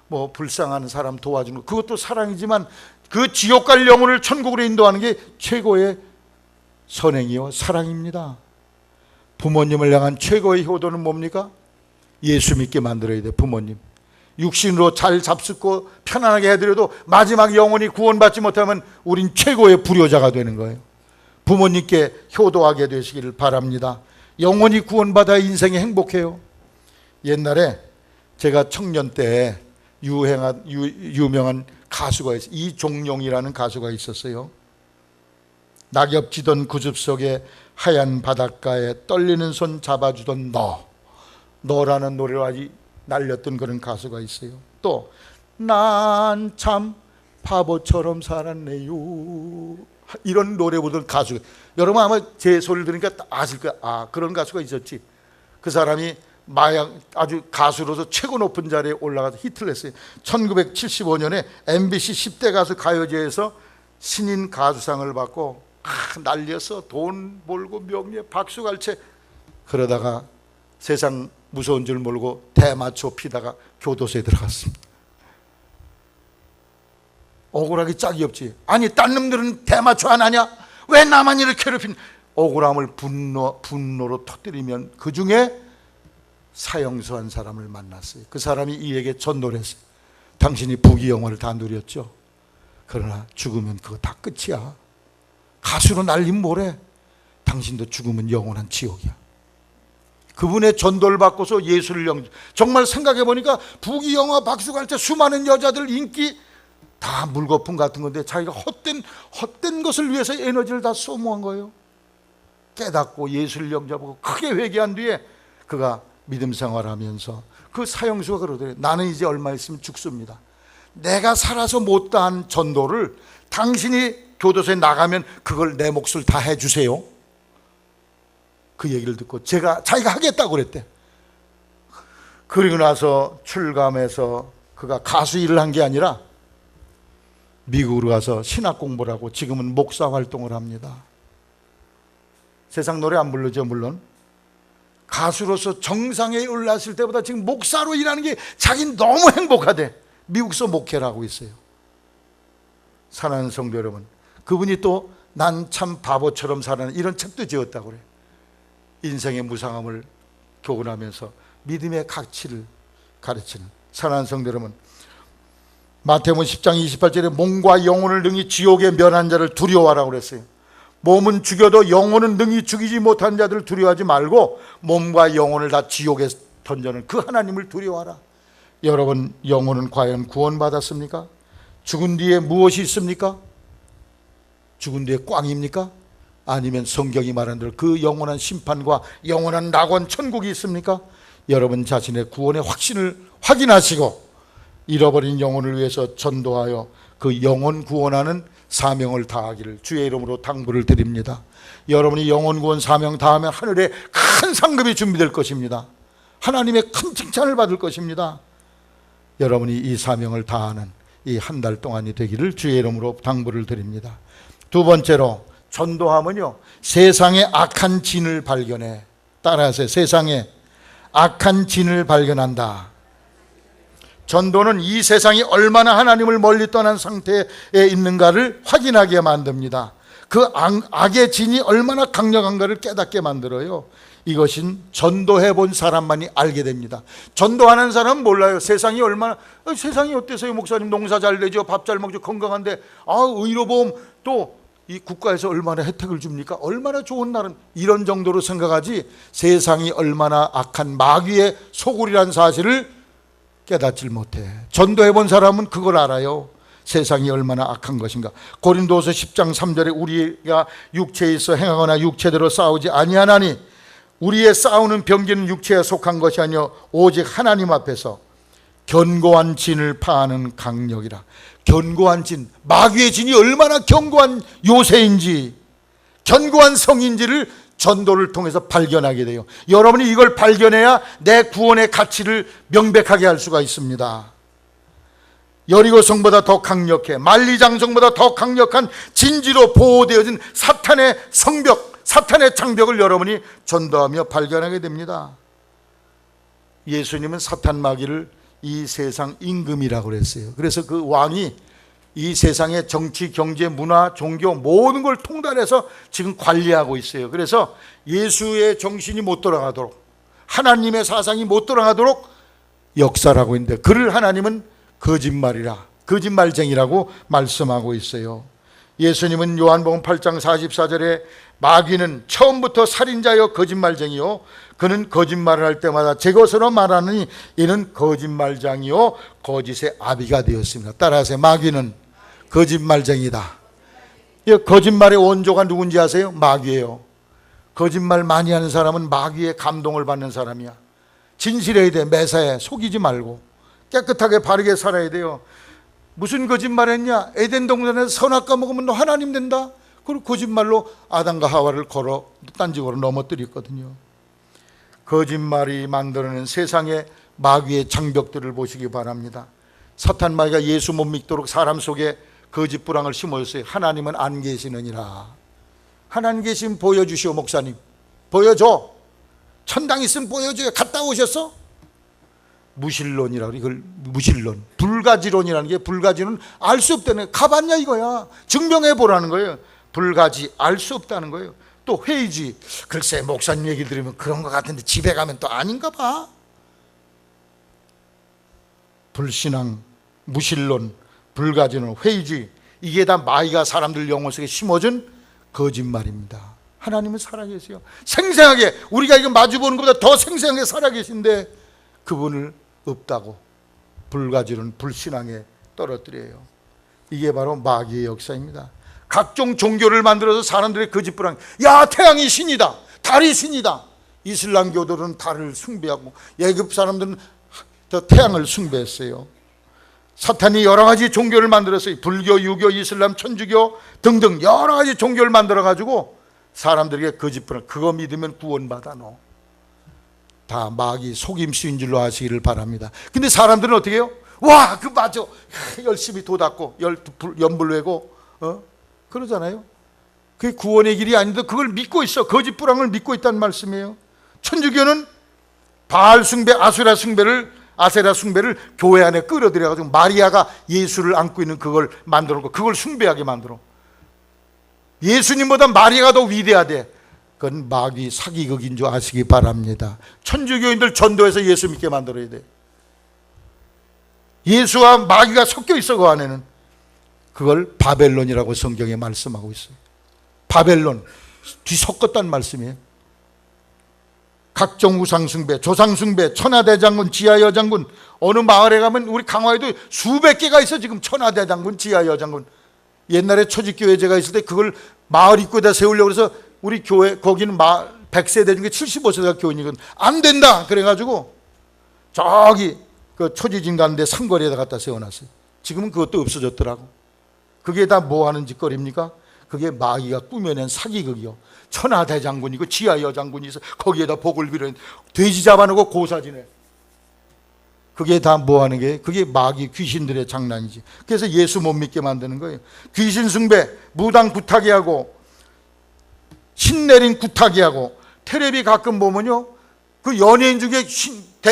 뭐 불쌍한 사람 도와주는 거, 그것도 사랑이지만 그 지옥 갈 영혼을 천국으로 인도하는 게 최고의 선행이요 사랑입니다. 부모님을 향한 최고의 효도는 뭡니까? 예수 믿게 만들어야 돼. 부모님 육신으로 잘 잡숫고 편안하게 해드려도 마지막 영혼이 구원받지 못하면 우린 최고의 불효자가 되는 거예요. 부모님께 효도하게 되시기를 바랍니다. 영혼이 구원받아 인생이 행복해요. 옛날에 제가 청년 때 유명한 가수가 있어요. 이종용이라는 가수가 있었어요. 낙엽 지던 그 숲 속에 하얀 바닷가에 떨리는 손 잡아주던 너라는 노래를 아주 날렸던 그런 가수가 있어요. 또 난 참 바보처럼 살았네요, 이런 노래 부르던 가수. 여러분 아마 제 소리를 들으니까 아실 거야. 아, 그런 가수가 있었지. 그 사람이 아주 가수로서 최고 높은 자리에 올라가서 히트를 했어요. 1975년에 MBC 10대 가수 가요제에서 신인 가수상을 받고 날려서 돈 벌고 명예 박수갈채. 그러다가 세상 무서운 줄 모르고 대마초 피다가 교도소에 들어갔습니다. 억울하기 짝이 없지. 아니 딴 놈들은 대마초 안 하냐? 왜 나만 이렇게 괴롭힌? 억울함을 분노로 터뜨리면 그 중에 사형수한 사람을 만났어요. 그 사람이 이에게 전도를 했어요. 당신이 부귀영화를 다 누렸죠. 그러나 죽으면 그거 다 끝이야. 가수로 날리면 뭐래? 당신도 죽으면 영원한 지옥이야. 그분의 전도를 받고서 예수를 정말 생각해보니까 부귀영화 박수갈채 수많은 여자들 인기 다 물거품 같은 건데 자기가 헛된 것을 위해서 에너지를 다 소모한 거예요. 깨닫고 예수를 영접하고 크게 회개한 뒤에 그가 믿음 생활하면서 그 사형수가 그러더래요. 나는 이제 얼마 있으면 죽습니다. 내가 살아서 못다한 전도를 당신이 교도소에 나가면 그걸 내 몫을 다 해주세요. 그 얘기를 듣고 자기가 하겠다고 그랬대. 그리고 나서 출감해서 그가 가수 일을 한 게 아니라 미국으로 가서 신학 공부를 하고 지금은 목사 활동을 합니다. 세상 노래 안 부르죠 물론. 가수로서 정상에 올랐을 때보다 지금 목사로 일하는 게 자기는 너무 행복하대. 미국서 목회를 하고 있어요. 사랑하는 성도 여러분, 그분이 또 난 참 바보처럼 살아는 이런 책도 지었다고 그래요. 인생의 무상함을 교훈하면서 믿음의 가치를 가르치는 사랑하는 성도 여러분, 마태복음 10장 28절에 몸과 영혼을 능히 지옥에 면한 자를 두려워하라고 그랬어요. 몸은 죽여도 영혼은 능히 죽이지 못한 자들을 두려워하지 말고 몸과 영혼을 다 지옥에 던져는 그 하나님을 두려워하라. 여러분, 영혼은 과연 구원받았습니까? 죽은 뒤에 무엇이 있습니까? 죽은 뒤에 꽝입니까? 아니면 성경이 말한 대로 그 영원한 심판과 영원한 낙원 천국이 있습니까? 여러분 자신의 구원의 확신을 확인하시고 잃어버린 영혼을 위해서 전도하여 그 영혼 구원하는 사명을 다하기를 주의 이름으로 당부를 드립니다. 여러분이 영혼 구원 사명 다하면 하늘에 큰 상급이 준비될 것입니다. 하나님의 큰 칭찬을 받을 것입니다. 여러분이 이 사명을 다하는 이 한 달 동안이 되기를 주의 이름으로 당부를 드립니다. 두 번째로, 전도하면요, 세상의 악한 진을 발견해. 따라하세요. 세상에 악한 진을 발견한다. 전도는 이 세상이 얼마나 하나님을 멀리 떠난 상태에 있는가를 확인하게 만듭니다. 그 악의 진이 얼마나 강력한가를 깨닫게 만들어요. 이것은 전도해 본 사람만이 알게 됩니다. 전도하는 사람은 몰라요. 세상이 얼마나, 세상이 어때서요? 목사님 농사 잘 되죠, 밥 잘 먹죠, 건강한데, 의료보험 또 이 국가에서 얼마나 혜택을 줍니까? 얼마나 좋은 날은, 이런 정도로 생각하지 세상이 얼마나 악한 마귀의 소굴이라는 사실을 깨닫질 못해. 전도해 본 사람은 그걸 알아요. 세상이 얼마나 악한 것인가. 고린도서 10장 3절에 우리가 육체에 있어 행하거나 육체대로 싸우지 아니하나니 우리의 싸우는 병기는 육체에 속한 것이 아니요 오직 하나님 앞에서 견고한 진을 파하는 강력이라. 견고한 진, 마귀의 진이 얼마나 견고한 요새인지, 견고한 성인지를 전도를 통해서 발견하게 돼요. 여러분이 이걸 발견해야 내 구원의 가치를 명백하게 할 수가 있습니다. 여리고성보다 더 강력해, 만리장성보다 더 강력한 진지로 보호되어진 사탄의 성벽, 사탄의 장벽을 여러분이 전도하며 발견하게 됩니다. 예수님은 사탄 마귀를 이 세상 임금이라고 그랬어요. 그래서 그 왕이 이 세상의 정치, 경제, 문화, 종교 모든 걸 통달해서 지금 관리하고 있어요. 그래서 예수의 정신이 못 돌아가도록, 하나님의 사상이 못 돌아가도록 역사를 하고 있는데, 그를 하나님은 거짓말이라, 거짓말쟁이라고 말씀하고 있어요. 예수님은 요한복음 8장 44절에 마귀는 처음부터 살인자여 거짓말쟁이요 그는 거짓말을 할 때마다 제 것으로 말하느니 이는 거짓말장이요 거짓의 아비가 되었습니다. 따라하세요. 마귀는 거짓말쟁이다. 거짓말의 원조가 누군지 아세요? 마귀예요. 거짓말 많이 하는 사람은 마귀의 감동을 받는 사람이야. 진실해야 돼. 매사에 속이지 말고 깨끗하게 바르게 살아야 돼요. 무슨 거짓말 했냐? 에덴 동산에서 선악과 먹으면 너 하나님 된다. 그리고 거짓말로 아담과 하와를 걸어 딴지고로 넘어뜨렸거든요. 거짓말이 만들어낸 세상의 마귀의 장벽들을 보시기 바랍니다. 사탄 마귀가 예수 못 믿도록 사람 속에 거짓 불황을 심어줬어요. 하나님은 안 계시느니라. 하나님 계시면 보여주시오. 목사님 보여줘. 천당 있으면 보여줘요. 갔다 오셨어? 무신론이라고, 이걸 무신론, 불가지론이라는 게, 불가지는 알 수 없다는 거예요. 가봤냐 이거야. 증명해 보라는 거예요. 불가지, 알 수 없다는 거예요. 또 회의지, 글쎄 목사님 얘기 들으면 그런 것 같은데 집에 가면 또 아닌가 봐. 불신앙, 무신론, 불가지론, 회의지, 이게 다 마귀가 사람들 영혼 속에 심어준 거짓말입니다. 하나님은 살아계세요. 생생하게, 우리가 이거 마주보는 것보다 더 생생하게 살아계신데 그분을 없다고 불가지론, 불신앙에 떨어뜨려요. 이게 바로 마귀의 역사입니다. 각종 종교를 만들어서 사람들의 거짓불안, 야 태양이 신이다, 달이 신이다. 이슬람교들은 달을 숭배하고 예굽 사람들은 더 태양을 숭배했어요. 사탄이 여러 가지 종교를 만들었어요. 불교, 유교, 이슬람, 천주교 등등 여러 가지 종교를 만들어가지고 사람들에게 거짓불안, 그거 믿으면 구원받아. 너 다 마귀 속임수인 줄로 아시기를 바랍니다. 근데 사람들은 어떻게 해요? 와, 그 맞아, 열심히 도 닦고 연불 외고 그러잖아요. 그게 구원의 길이 아닌데 그걸 믿고 있어. 거짓불황을 믿고 있다는 말씀이에요. 천주교는 바알 숭배, 아세라 숭배를 교회 안에 끌어들여가지고 마리아가 예수를 안고 있는 그걸 만들어 놓고 그걸 숭배하게 만들어. 예수님보다 마리아가 더 위대하대. 그건 마귀 사기극인 줄 아시기 바랍니다. 천주교인들 전도해서 예수 믿게 만들어야 돼. 예수와 마귀가 섞여 있어. 그 안에는. 그걸 바벨론이라고 성경에 말씀하고 있어요. 바벨론 뒤섞었다는 말씀이에요. 각종 우상숭배, 조상숭배, 천하대장군, 지하여장군, 어느 마을에 가면 우리 강화에도 수백 개가 있어. 지금 천하대장군, 지하여장군. 옛날에 초직교회제가 있을 때 그걸 마을 입구에다 세우려고 해서 우리 교회, 거기는 100세대 중에 75세대가 교인이거든. 안 된다 그래가지고 저기 그 초지진 가는데 상거리에다 갖다 세워놨어요. 지금은 그것도 없어졌더라고. 그게 다 뭐 하는 짓거리입니까? 그게 마귀가 꾸며낸 사기극이요. 천하대장군이고 지하여장군이 있어. 거기에다 복을 빌어 돼지 잡아놓고 고사지네. 그게 다 뭐 하는 게, 그게 마귀 귀신들의 장난이지. 그래서 예수 못 믿게 만드는 거예요. 귀신 숭배, 무당 구타기 하고 신내린 구타기 하고. 텔레비 가끔 보면요, 그 연예인 중에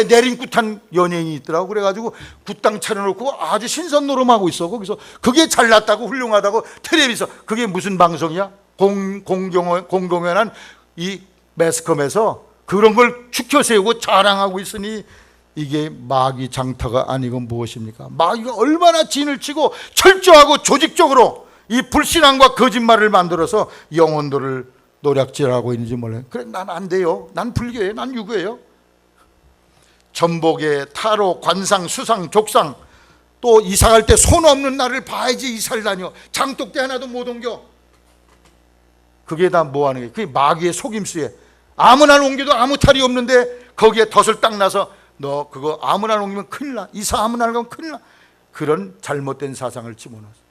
내린 굿한 연예인이 있더라고. 그래가지고 굿당 차려놓고 아주 신선 노름하고 있어. 거기서 그게 잘났다고 훌륭하다고 텔레비에서. 그게 무슨 방송이야? 공동연한 이 매스컴에서 그런 걸 추켜 세우고 자랑하고 있으니 이게 마귀 장터가 아니고 무엇입니까? 마귀가 얼마나 진을 치고 철저하고 조직적으로 이 불신앙과 거짓말을 만들어서 영혼들을 노략질하고 있는지 몰라요. 그래, 난 안 돼요. 난 불교예요. 난 유교예요. 전복에 타로, 관상, 수상, 족상, 또 이사갈 때 손 없는 날을 봐야지 이사를 다녀. 장독대 하나도 못 옮겨. 그게 다 뭐 하는 거예요? 그게 마귀의 속임수에. 아무 날 옮겨도 아무 탈이 없는데 거기에 덫을 딱 놔서 너 그거 아무 날 옮기면 큰일 나. 이사 아무 날 가면 큰일 나. 그런 잘못된 사상을 집어넣었어요.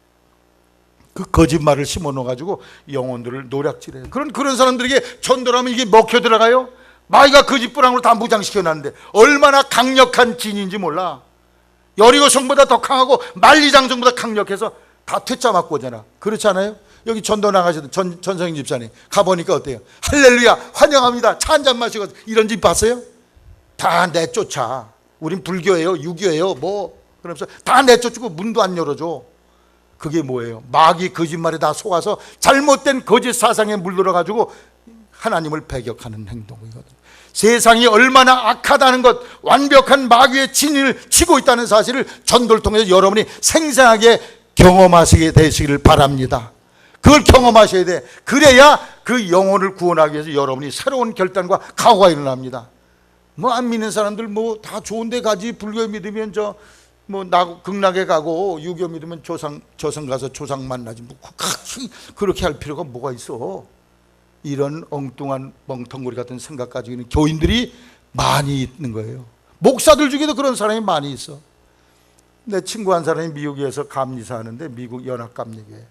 그 거짓말을 심어넣어가지고 영혼들을 노략질해요. 그런 사람들에게 전도하면 이게 먹혀 들어가요? 마귀가 거짓부랑으로 다 무장시켜놨는데 얼마나 강력한 진인지 몰라. 여리고 성보다 더 강하고 만리장성보다 강력해서 다 퇴짜 맞고 오잖아. 그렇지 않아요? 여기 전도 나가시던 전성인 집사님 가보니까 어때요? 할렐루야 환영합니다. 차 한잔 마시고. 이런 집 봤어요? 다 내쫓아. 우린 불교예요, 유교예요, 뭐 그러면서 다 내쫓고 문도 안 열어줘. 그게 뭐예요? 마귀 거짓말에 다 속아서 잘못된 거짓 사상에 물들어가지고 하나님을 배격하는 행동이거든요. 세상이 얼마나 악하다는 것, 완벽한 마귀의 진을 치고 있다는 사실을 전도를 통해서 여러분이 생생하게 경험하시게 되시기를 바랍니다. 그걸 경험하셔야 돼. 그래야 그 영혼을 구원하기 위해서 여러분이 새로운 결단과 각오가 일어납니다. 뭐 안 믿는 사람들 뭐 다 좋은 데 가지. 불교 믿으면 뭐 극락에 가고 유교 믿으면 조상 가서 조상 만나지. 뭐 그렇게 할 필요가 뭐가 있어. 이런 엉뚱한 멍텅구리 같은 생각 가지고 있는 교인들이 많이 있는 거예요. 목사들 중에도 그런 사람이 많이 있어. 내 친구 한 사람이 미국에서 감리사 하는데, 미국 연합감리교회.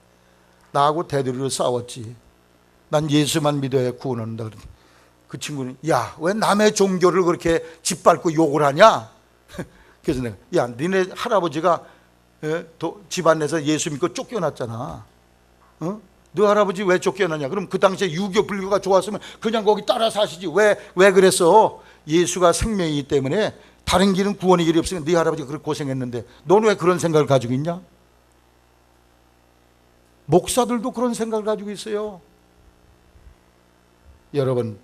나하고 대들이로 싸웠지. 난 예수만 믿어야 구원한다. 그 친구는 야, 왜 남의 종교를 그렇게 짓밟고 욕을 하냐? 그래서 내가 야, 니네 할아버지가 집안 내서 예수 믿고 쫓겨났잖아. 너 할아버지 왜 쫓겨났냐? 그럼 그 당시에 유교 불교가 좋았으면 그냥 거기 따라 사시지. 왜 그랬어? 예수가 생명이기 때문에 다른 길은 구원의 길이 없으니까 네 할아버지가 그렇게 고생했는데 너는 왜 그런 생각을 가지고 있냐? 목사들도 그런 생각을 가지고 있어요. 여러분,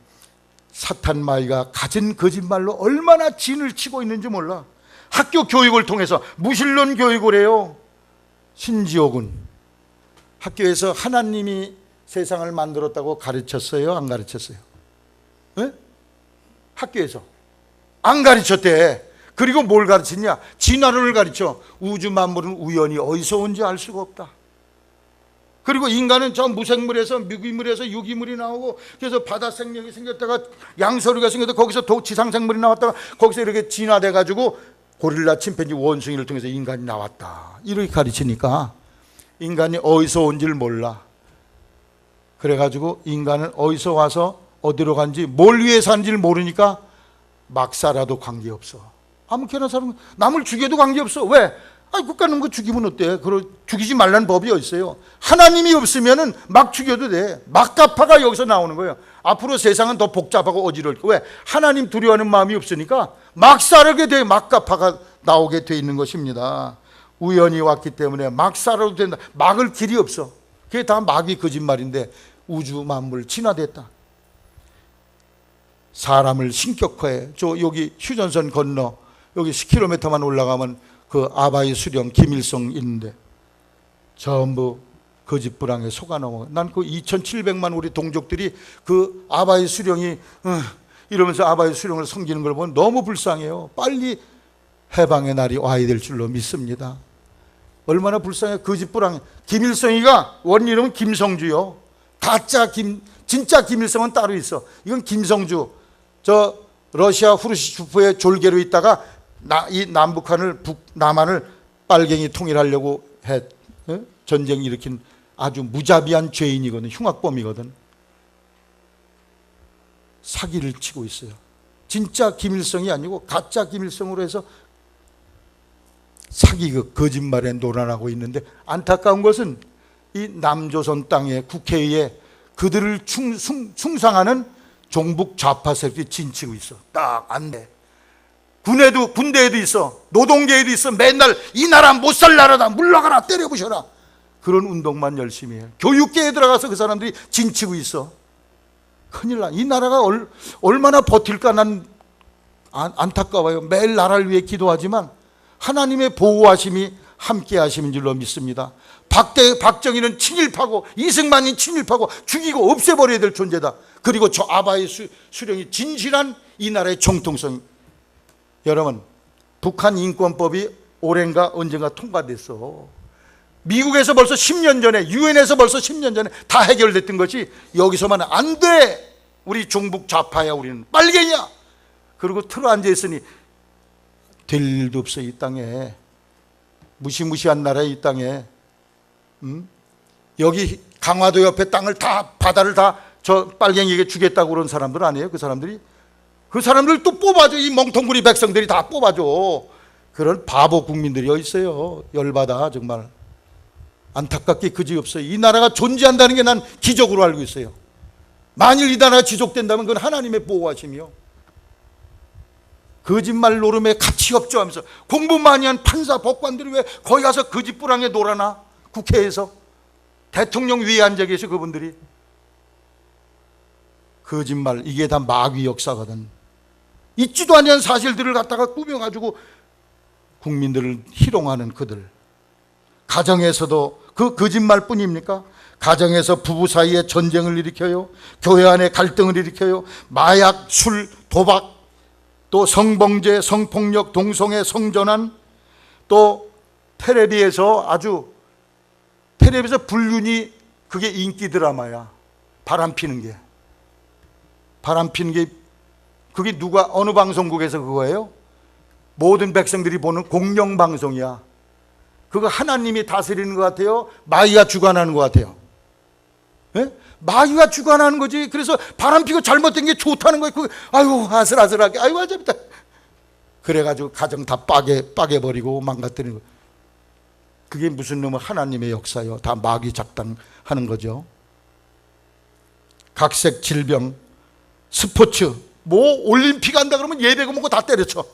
사탄 마귀가 가진 거짓말로 얼마나 진을 치고 있는지 몰라. 학교 교육을 통해서 무신론 교육을 해요. 신지옥은 학교에서 하나님이 세상을 만들었다고 가르쳤어요? 안 가르쳤어요? 네? 학교에서 안 가르쳤대. 그리고 뭘 가르쳤냐? 진화론을 가르쳐. 우주 만물은 우연히 어디서 온지 알 수가 없다. 그리고 인간은 저 무생물에서 미기물에서 유기물이 나오고, 그래서 바다 생명이 생겼다가 양서류가 생겼다가 거기서 지상생물이 나왔다가 거기서 이렇게 진화돼 가지고 고릴라, 침팬지, 원숭이를 통해서 인간이 나왔다. 이렇게 가르치니까 인간이 어디서 온지를 몰라. 그래가지고 인간은 어디서 와서 어디로 간지, 뭘 위해 사는지를 모르니까 막 살아도 관계없어. 아무렇게나 사는, 남을 죽여도 관계없어. 왜? 국가는 거 죽이면 어때? 죽이지 말라는 법이 어디 있어요? 하나님이 없으면은 막 죽여도 돼. 막가파가 여기서 나오는 거예요. 앞으로 세상은 더 복잡하고 어지러울 거예요. 왜? 하나님 두려워하는 마음이 없으니까 막 살게 돼. 막가파가 나오게 돼 있는 것입니다. 우연히 왔기 때문에 막 살아도 된다. 막을 길이 없어. 그게 다 마귀 거짓말인데 우주 만물 진화됐다. 사람을 신격화해. 저 여기 휴전선 건너 여기 10km만 올라가면 그 아바이 수령 김일성 있는데 전부 거짓불황에 속아 넘어. 난 그 2,700만 우리 동족들이 그 아바의 수령이 이러면서 아바의 수령을 섬기는 걸 보면 너무 불쌍해요. 빨리 해방의 날이 와야 될 줄로 믿습니다. 얼마나 불쌍해. 거짓불황. 김일성이가 원 이름은 김성주요. 진짜 김일성은 따로 있어. 이건 김성주. 저 러시아 후르시초프의 졸개로 있다가 이 남북한을 남한을 빨갱이 통일하려고 전쟁 일으킨 아주 무자비한 죄인이거든. 흉악범이거든. 사기를 치고 있어요. 진짜 김일성이 아니고 가짜 김일성으로 해서 사기극 거짓말에 놀아나고 있는데, 안타까운 것은 이 남조선 땅의 국회에 그들을 충상하는 종북 좌파 세력이 진치고 있어. 딱 안 돼. 군대에도 있어. 노동계에도 있어. 맨날 이 나라 못 살 나라다. 물러가라. 때려부셔라. 그런 운동만 열심히 해. 교육계에 들어가서 그 사람들이 진치고 있어. 큰일 나. 이 나라가 얼마나 버틸까 난 안타까워요. 매일 나라를 위해 기도하지만 하나님의 보호하심이 함께 하심인 줄로 믿습니다. 박정희는 친일파고 이승만이 친일파고 죽이고 없애버려야 될 존재다. 그리고 저 아바의 수령이 진실한 이 나라의 정통성. 여러분, 북한 인권법이 올해인가 언젠가 통과됐어. 미국에서 벌써 10년 전에, 유엔에서 벌써 10년 전에 다 해결됐던 것이 여기서만 안 돼. 우리 종북 좌파야. 우리는 빨갱이야. 그리고 틀어 앉아있으니 될 일도 없어. 이 땅에 무시무시한 나라에, 이 땅에 여기 강화도 옆에 땅을 다, 바다를 다 저 빨갱이에게 주겠다고 그런 사람들 아니에요? 그 사람들 또 뽑아줘. 이 멍텅구리 백성들이 다 뽑아줘. 그런 바보 국민들이 어디 있어요. 열받아 정말. 안타깝게 그지없어요. 이 나라가 존재한다는 게 난 기적으로 알고 있어요. 만일 이 나라가 지속된다면 그건 하나님의 보호하심이요. 거짓말 노름에 가치 없죠 하면서 공부 많이 한 판사 법관들이 왜 거기 가서 거짓불황에 놀아나? 국회에서 대통령 위에 앉아 계셔. 그분들이 거짓말, 이게 다 마귀 역사거든. 있지도 않은 사실들을 갖다가 꾸며가지고 국민들을 희롱하는 그들. 가정에서도 그 거짓말뿐입니까? 가정에서 부부 사이에 전쟁을 일으켜요. 교회 안에 갈등을 일으켜요. 마약, 술, 도박, 또 성범죄, 성폭력, 동성애, 성전환, 또 텔레비에서 불륜이 그게 인기 드라마야. 바람 피는 게 그게 누가 어느 방송국에서 그거예요? 모든 백성들이 보는 공영방송이야. 그거 하나님이 다스리는 것 같아요? 마귀가 주관하는 것 같아요? 예? 마귀가 주관하는 거지. 그래서 바람 피고 잘못된 게 좋다는 거예요. 아이고 아슬아슬하게, 아이고 아잡다. 그래가지고 가정 다 빠개버리고 망가뜨리는 거. 그게 무슨 놈의 하나님의 역사요? 다 마귀 작당하는 거죠. 각색 질병, 스포츠, 올림픽 한다 그러면 예배고 뭐고 다 때려쳐.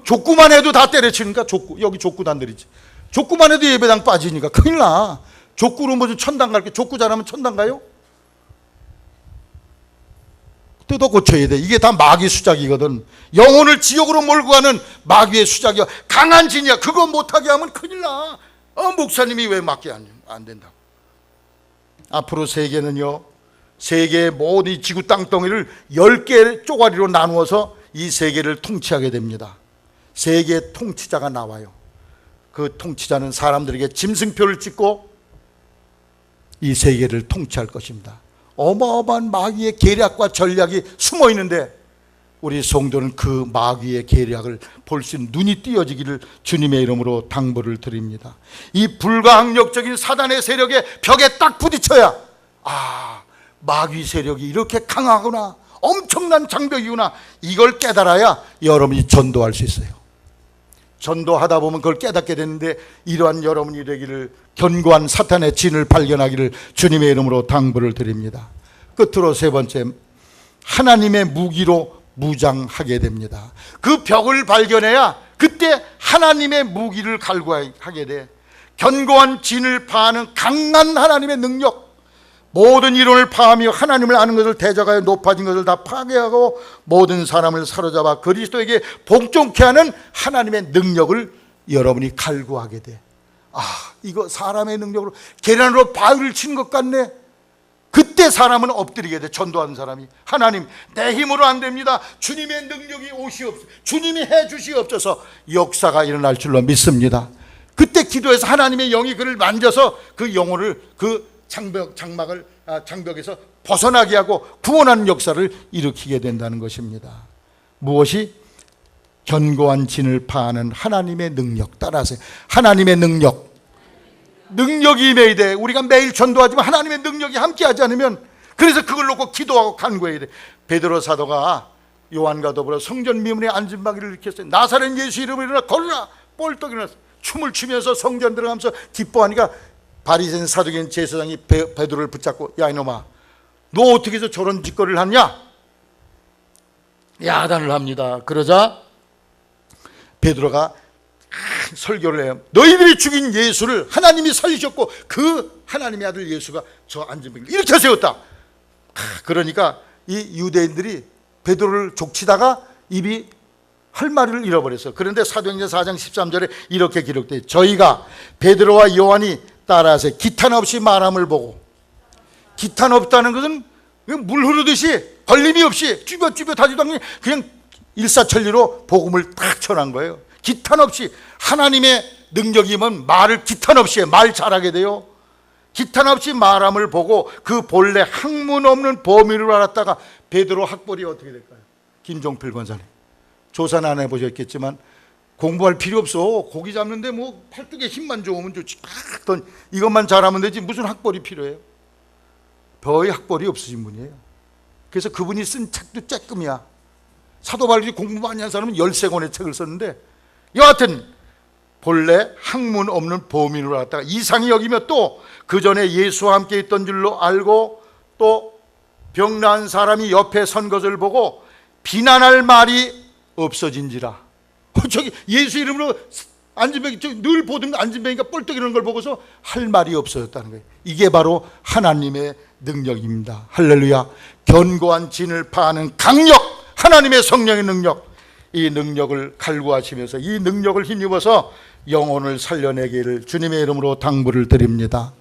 족구만 해도 다 때려치니까 여기 족구단들이지. 족구만 해도 예배당 빠지니까 큰일 나. 족구로 무슨 천당 갈게. 족구 잘하면 천당 가요? 뜯어 고쳐야 돼. 이게 다 마귀 수작이거든. 영혼을 지옥으로 몰고 가는 마귀의 수작이야. 강한 진이야. 그거 못하게 하면 큰일 나. 목사님이 왜 맡게 안 된다고. 앞으로 세계는요, 세계의 모든 지구 땅덩이를 10개의 쪼가리로 나누어서 이 세계를 통치하게 됩니다. 세계 통치자가 나와요. 그 통치자는 사람들에게 짐승표를 찍고 이 세계를 통치할 것입니다. 어마어마한 마귀의 계략과 전략이 숨어 있는데 우리 성도는 그 마귀의 계략을 볼 수 있는 눈이 띄어지기를 주님의 이름으로 당부를 드립니다. 이 불가항력적인 사단의 세력에 벽에 딱 부딪혀야 마귀 세력이 이렇게 강하구나, 엄청난 장벽이구나, 이걸 깨달아야 여러분이 전도할 수 있어요. 전도하다 보면 그걸 깨닫게 되는데 이러한 여러분이 되기를, 견고한 사탄의 진을 발견하기를 주님의 이름으로 당부를 드립니다. 끝으로 세 번째, 하나님의 무기로 무장하게 됩니다. 그 벽을 발견해야 그때 하나님의 무기를 갈구하게 돼. 견고한 진을 파하는 강한 하나님의 능력, 모든 이론을 파하며 하나님을 아는 것을 대적하여 높아진 것을 다 파괴하고 모든 사람을 사로잡아 그리스도에게 복종케 하는 하나님의 능력을 여러분이 갈구하게 돼. 이거 사람의 능력으로 계란으로 바위를 친 것 같네. 그때 사람은 엎드리게 돼. 전도하는 사람이. 하나님, 내 힘으로 안 됩니다. 주님의 능력이 오시옵소서. 주님이 해주시옵소서. 역사가 일어날 줄로 믿습니다. 그때 기도해서 하나님의 영이 그를 만져서 그 영혼을 그 장벽에서 벗어나게 하고 구원하는 역사를 일으키게 된다는 것입니다. 무엇이? 견고한 진을 파하는 하나님의 능력. 따라하세요. 하나님의 능력이 임해야 돼. 우리가 매일 전도하지만 하나님의 능력이 함께하지 않으면, 그래서 그걸 놓고 기도하고 간구해야 돼. 베드로 사도가 요한과 더불어 성전 미문에 앉은 바기를 일으켰어요. 나사렛 예수 이름으로 일어나 걸으라. 뻘떡 일어났어. 춤을 추면서 성전 들어가면서 기뻐하니까 바리새인 사두개인 제사장이 베드로를 붙잡고, 야 이놈아, 너 어떻게 해서 저런 짓거리를 하냐? 야단을 합니다. 그러자 베드로가 설교를 해요. 너희들이 죽인 예수를 하나님이 살리셨고 그 하나님의 아들 예수가 저 앉은 벽을 일으켜 세웠다. 그러니까 이 유대인들이 베드로를 족치다가 입이 할 말을 잃어버렸어요. 그런데 사도행전 4장 13절에 이렇게 기록돼요. 저희가 베드로와 요한이 따라서 기탄 없이 말함을 보고, 기탄 없다는 것은 물 흐르듯이 걸림이 없이 쭈뼛쭈뼛 하지도 않고 그냥 일사천리로 복음을 딱 전한 거예요. 기탄 없이. 하나님의 능력이면 말을 기탄 없이 해. 말 잘하게 돼요. 기탄 없이 말함을 보고 그 본래 학문 없는 범인을 알았다가 베드로 학벌이 어떻게 될까요? 김종필 권사님, 조사는 안 해보셨겠지만 공부할 필요 없어. 고기 잡는데 뭐 팔뚝에 힘만 좋으면 좋지. 이것만 잘하면 되지 무슨 학벌이 필요해요? 거의 학벌이 없으신 분이에요. 그래서 그분이 쓴 책도 쬐끔이야. 사도 바울이 공부 많이 한 사람은 13권의 책을 썼는데, 여하튼 본래 학문 없는 범인으로 알았다가 이상히 여기며 또 그 전에 예수와 함께 있던 줄로 알고 또 병나은 사람이 옆에 선 것을 보고 비난할 말이 없어진지라. 저기 예수 이름으로 앉은뱅이, 늘 보던 앉은뱅이가 뻘떡 이러는 걸 보고서 할 말이 없어졌다는 거예요. 이게 바로 하나님의 능력입니다. 할렐루야. 견고한 진을 파하는 강력, 하나님의 성령의 능력, 이 능력을 갈구하시면서 이 능력을 힘입어서 영혼을 살려내기를 주님의 이름으로 당부를 드립니다.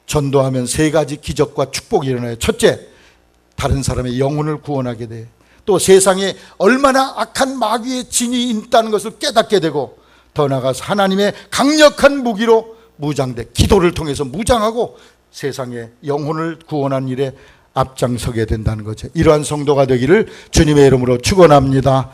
전도하면 3가지 기적과 축복이 일어나요. 첫째, 다른 사람의 영혼을 구원하게 돼. 또 세상에 얼마나 악한 마귀의 진이 있다는 것을 깨닫게 되고, 더 나아가서 하나님의 강력한 무기로 무장돼 기도를 통해서 무장하고 세상의 영혼을 구원하는 일에 앞장서게 된다는 거죠. 이러한 성도가 되기를 주님의 이름으로 축원합니다.